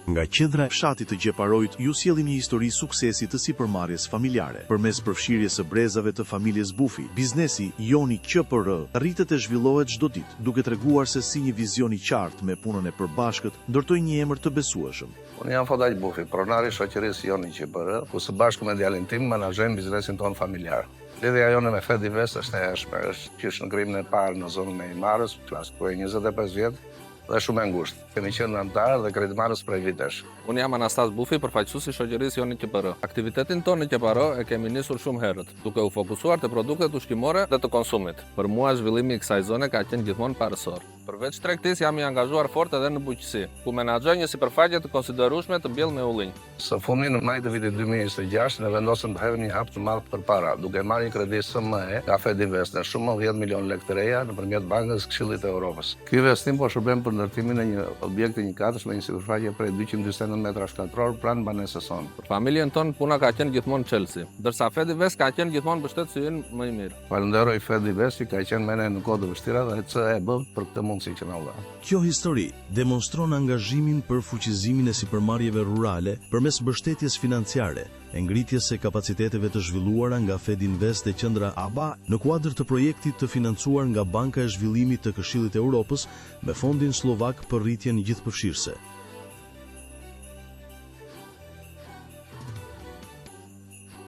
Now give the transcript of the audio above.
Nga qendra e fshatit të Gjeparojt ju sjellim një histori suksesi të sipërmarrjes familjare. Përmes përfshirjes së brezave të familjes Bufi, biznesi Joni QPR rritet e zhvillohet çdo ditë, duke treguar se si një vizion i qartë me punën e përbashkët ndërtoi një emër të besueshëm. Unë jam Fodaq Bufi, pronari i shoqërisë Joni QPR, ku së bashku me djalin tim menaxhojmë biznesin ton familjar. Lidhja jone me Fedivest është e hershme, është qysh në krimin e parë në zonën e Imarës, klas ku e 25 vjet dhe shumë e ngushtë. Kemi qenë anëtar dhe kredimarës prej vitesh. Unë jam Anastas Bufi, përfaqësues i shoqërisë Joni QPR. Aktivitetin tonë në QPR e kemi nisur shumë herët, duke u fokusuar te produktet ushqimore dhe të konsumit. Për mua zhvillimi i kësaj zone ka qenë gjithmonë parësor. Përveç tregtisë jam i angazhuar fort edhe në bujqësi, ku menaxhoj një sipërfaqe të konsiderueshme të mbjellë me ullinj. Së fundi në maj të vitit 2026 ne vendosëm të hedhim një hap të madh përpara, duke marrë një kredi SME nga Fedivest në shumë 10 milion lekë të reja nëpërmjet Bankës Këshillit të Evropës. Ky investim po shërben për ndërtimin e një objekti një katësh me një sipërfaqe prej 249 metra shkatror pranë banesës sonë. Për familjen tonë puna ka qenë gjithmonë Chelsea, ndërsa Fedivest ka qenë gjithmonë mbështetësi ynë më i mirë. Falenderoj Fedivest që ka qenë me ne në kohë të vështira dhe CEB për këtë mundësi që na u dha. Kjo histori demonstron angazhimin për fuqizimin e sipërmarrjeve rurale përmes mbështetjes financiare, e ngritjes së kapaciteteve të zhvilluara nga Fedinvest e qendra ABA në kuadër të projektit të financuar nga Banka e Zhvillimit të Këshillit të Evropës me fondin slovak për rritjen gjithëpërfshirëse.